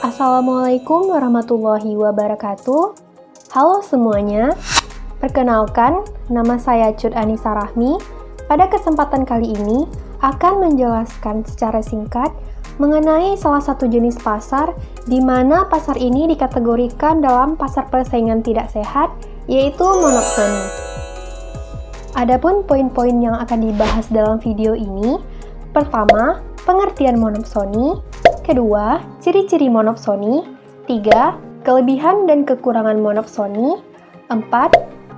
Assalamualaikum warahmatullahi wabarakatuh. Halo semuanya, perkenalkan nama saya Cut Anissa Rahmi. Pada kesempatan kali ini akan menjelaskan secara singkat mengenai salah satu jenis pasar di mana pasar ini dikategorikan dalam pasar persaingan tidak sehat, yaitu monopsoni. Adapun poin-poin yang akan dibahas dalam video ini, pertama, pengertian monopsoni. Kedua, ciri-ciri monopsoni. 3, kelebihan dan kekurangan monopsoni. 4,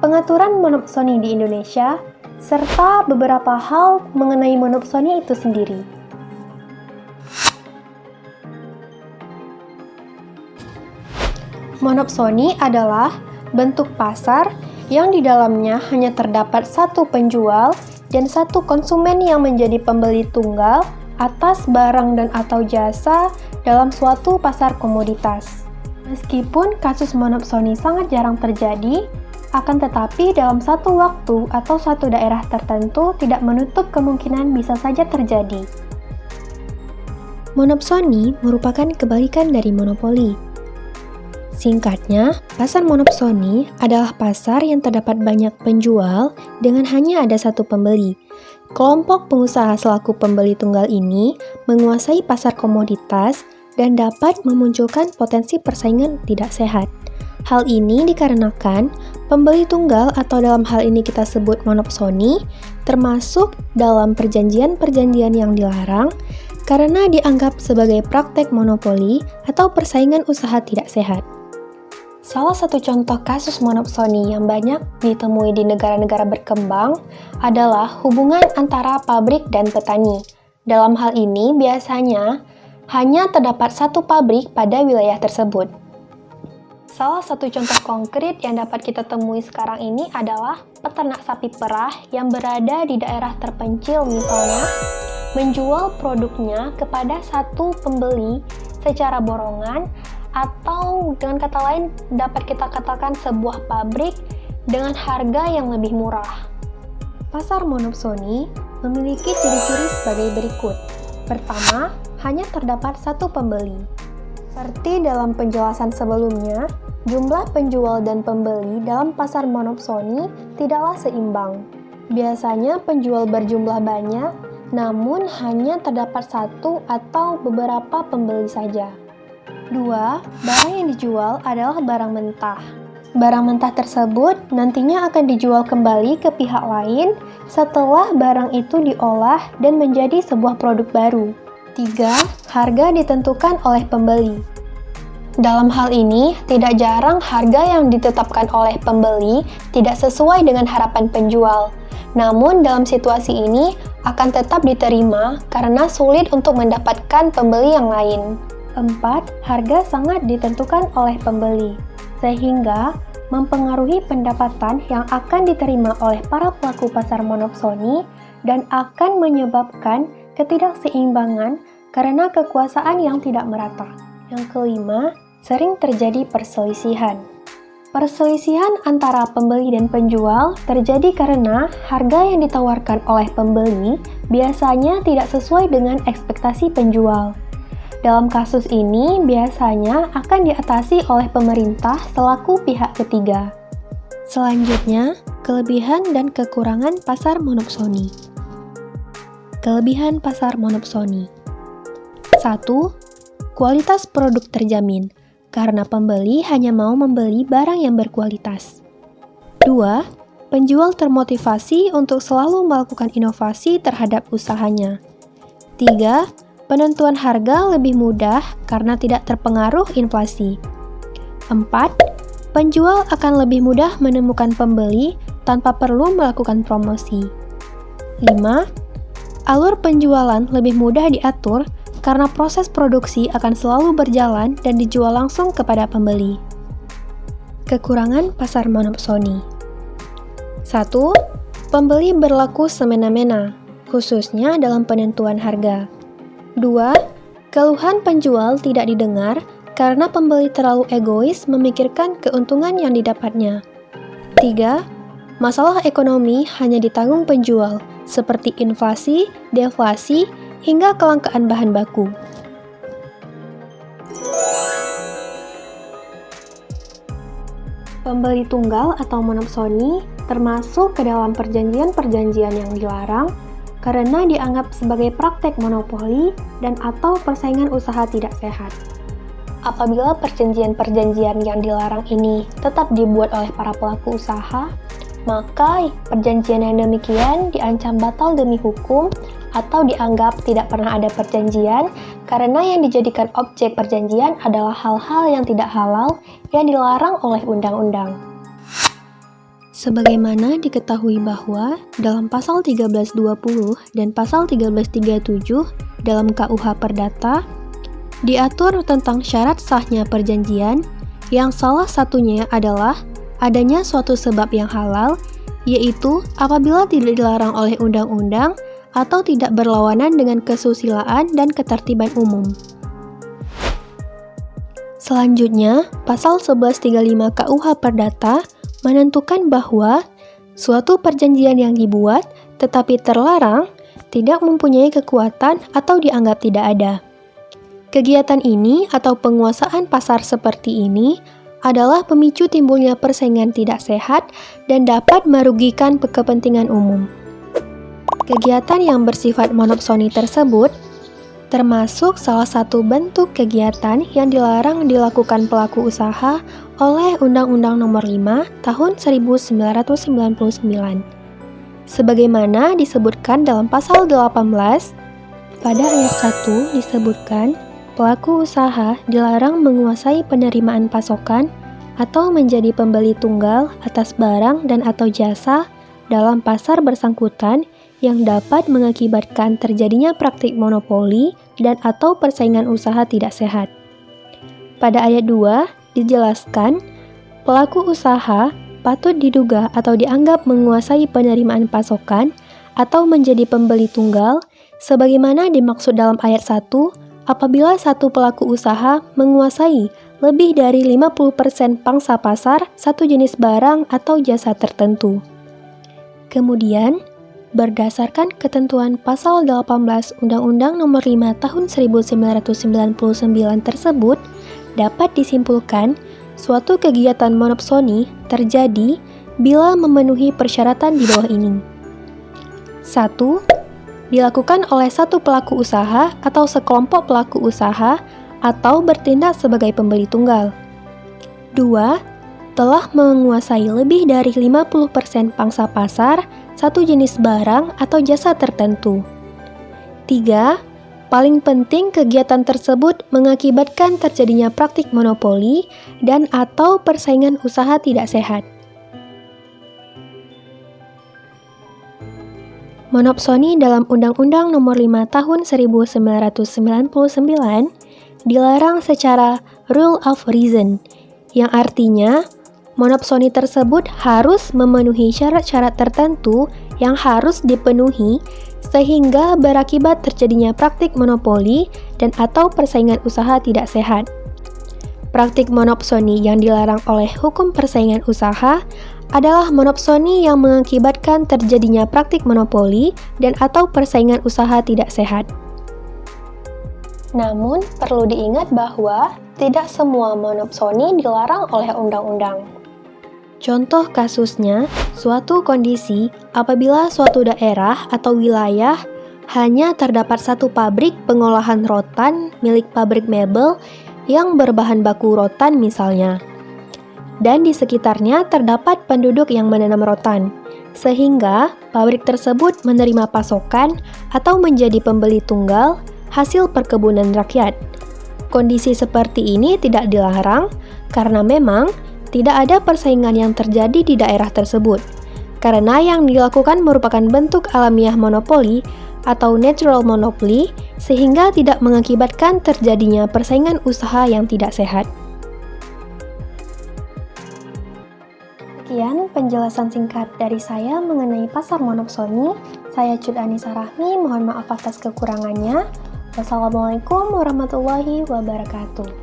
pengaturan monopsoni di Indonesia, serta beberapa hal mengenai monopsoni itu sendiri. Monopsoni adalah bentuk pasar yang di dalamnya hanya terdapat satu penjual dan satu konsumen yang menjadi pembeli tunggal atas barang dan atau jasa dalam suatu pasar komoditas. Meskipun kasus monopsoni sangat jarang terjadi, akan tetapi dalam satu waktu atau satu daerah tertentu tidak menutup kemungkinan bisa saja terjadi. Monopsoni merupakan kebalikan dari monopoli. Singkatnya, pasar monopsoni adalah pasar yang terdapat banyak penjual dengan hanya ada satu pembeli. Kelompok pengusaha selaku pembeli tunggal ini menguasai pasar komoditas dan dapat memunculkan potensi persaingan tidak sehat. Hal ini dikarenakan pembeli tunggal atau dalam hal ini kita sebut monopsoni termasuk dalam perjanjian-perjanjian yang dilarang karena dianggap sebagai praktek monopoli atau persaingan usaha tidak sehat. Salah satu contoh kasus monopsoni yang banyak ditemui di negara-negara berkembang adalah hubungan antara pabrik dan petani. Dalam hal ini biasanya hanya terdapat satu pabrik pada wilayah tersebut. Salah satu contoh konkret yang dapat kita temui sekarang ini adalah peternak sapi perah yang berada di daerah terpencil misalnya, menjual produknya kepada satu pembeli secara borongan atau dengan kata lain dapat kita katakan sebuah pabrik dengan harga yang lebih murah. Pasar monopsoni memiliki ciri-ciri sebagai berikut. Pertama, hanya terdapat satu pembeli. Seperti dalam penjelasan sebelumnya, jumlah penjual dan pembeli dalam pasar monopsoni tidaklah seimbang. Biasanya penjual berjumlah banyak, namun hanya terdapat satu atau beberapa pembeli saja. 2. Barang yang dijual adalah barang mentah. Barang mentah tersebut nantinya akan dijual kembali ke pihak lain setelah barang itu diolah dan menjadi sebuah produk baru. 3. Harga ditentukan oleh pembeli. Dalam hal ini, tidak jarang harga yang ditetapkan oleh pembeli tidak sesuai dengan harapan penjual. Namun, dalam situasi ini akan tetap diterima karena sulit untuk mendapatkan pembeli yang lain. 4. Harga sangat ditentukan oleh pembeli, sehingga mempengaruhi pendapatan yang akan diterima oleh para pelaku pasar monopsoni dan akan menyebabkan ketidakseimbangan karena kekuasaan yang tidak merata. Yang kelima, sering terjadi perselisihan. Perselisihan antara pembeli dan penjual terjadi karena harga yang ditawarkan oleh pembeli biasanya tidak sesuai dengan ekspektasi penjual. Dalam kasus ini biasanya akan diatasi oleh pemerintah selaku pihak ketiga. Selanjutnya, kelebihan dan kekurangan pasar monopsoni. Kelebihan pasar monopsoni. 1. Kualitas produk terjamin, karena pembeli hanya mau membeli barang yang berkualitas. 2. Penjual termotivasi untuk selalu melakukan inovasi terhadap usahanya. 3. Penentuan harga lebih mudah karena tidak terpengaruh inflasi. 4. Penjual akan lebih mudah menemukan pembeli tanpa perlu melakukan promosi. 5. Alur penjualan lebih mudah diatur karena proses produksi akan selalu berjalan dan dijual langsung kepada pembeli. Kekurangan pasar monopsoni. 1. Pembeli berlaku semena-mena, khususnya dalam penentuan harga. 2. Keluhan penjual tidak didengar karena pembeli terlalu egois memikirkan keuntungan yang didapatnya. 3. Masalah ekonomi hanya ditanggung penjual, seperti inflasi, deflasi, hingga kelangkaan bahan baku. Pembeli tunggal atau monopsoni termasuk ke dalam perjanjian-perjanjian yang dilarang karena dianggap sebagai praktek monopoli dan atau persaingan usaha tidak sehat. Apabila perjanjian-perjanjian yang dilarang ini tetap dibuat oleh para pelaku usaha, maka perjanjian yang demikian diancam batal demi hukum atau dianggap tidak pernah ada perjanjian karena yang dijadikan objek perjanjian adalah hal-hal yang tidak halal yang dilarang oleh undang-undang. Sebagaimana diketahui bahwa dalam pasal 1320 dan pasal 1337 dalam KUH Perdata diatur tentang syarat sahnya perjanjian yang salah satunya adalah adanya suatu sebab yang halal, yaitu apabila tidak dilarang oleh undang-undang atau tidak berlawanan dengan kesusilaan dan ketertiban umum. Selanjutnya, pasal 1135 KUH Perdata menentukan bahwa suatu perjanjian yang dibuat tetapi terlarang tidak mempunyai kekuatan atau dianggap tidak ada. Kegiatan ini atau penguasaan pasar seperti ini adalah pemicu timbulnya persaingan tidak sehat dan dapat merugikan kepentingan umum. Kegiatan yang bersifat monopsoni tersebut termasuk salah satu bentuk kegiatan yang dilarang dilakukan pelaku usaha oleh Undang-Undang Nomor 5 Tahun 1999. Sebagaimana disebutkan dalam pasal 18, pada ayat 1 disebutkan pelaku usaha dilarang menguasai penerimaan pasokan atau menjadi pembeli tunggal atas barang dan atau jasa dalam pasar bersangkutan yang dapat mengakibatkan terjadinya praktik monopoli dan atau persaingan usaha tidak sehat. Pada ayat 2 dijelaskan, pelaku usaha patut diduga atau dianggap menguasai penerimaan pasokan atau menjadi pembeli tunggal sebagaimana dimaksud dalam ayat 1 apabila satu pelaku usaha menguasai lebih dari 50% pangsa pasar satu jenis barang atau jasa tertentu. Kemudian, berdasarkan ketentuan pasal 18 Undang-Undang Nomor 5 Tahun 1999 tersebut, dapat disimpulkan suatu kegiatan monopsoni terjadi bila memenuhi persyaratan di bawah ini. 1. Dilakukan oleh satu pelaku usaha atau sekelompok pelaku usaha atau bertindak sebagai pembeli tunggal. 2. Telah menguasai lebih dari 50% pangsa pasar satu jenis barang atau jasa tertentu. 3. Paling penting kegiatan tersebut mengakibatkan terjadinya praktik monopoli dan atau persaingan usaha tidak sehat. Monopsoni dalam Undang-Undang Nomor 5 Tahun 1999 dilarang secara rule of reason, yang artinya monopsoni tersebut harus memenuhi syarat-syarat tertentu yang harus dipenuhi sehingga berakibat terjadinya praktik monopoli dan atau persaingan usaha tidak sehat. Praktik monopsoni yang dilarang oleh hukum persaingan usaha adalah monopsoni yang mengakibatkan terjadinya praktik monopoli dan atau persaingan usaha tidak sehat. Namun, perlu diingat bahwa tidak semua monopsoni dilarang oleh undang-undang. Contoh kasusnya, suatu kondisi apabila suatu daerah atau wilayah hanya terdapat satu pabrik pengolahan rotan milik pabrik mebel yang berbahan baku rotan misalnya, dan di sekitarnya terdapat penduduk yang menanam rotan, sehingga pabrik tersebut menerima pasokan atau menjadi pembeli tunggal hasil perkebunan rakyat. Kondisi seperti ini tidak dilarang karena memang tidak ada persaingan yang terjadi di daerah tersebut, karena yang dilakukan merupakan bentuk alamiah monopoli atau natural monopoly, sehingga tidak mengakibatkan terjadinya persaingan usaha yang tidak sehat. Sekian penjelasan singkat dari saya mengenai pasar monopsoni. Saya Cud Anissa Rahmi, mohon maaf atas kekurangannya. Wassalamualaikum warahmatullahi wabarakatuh.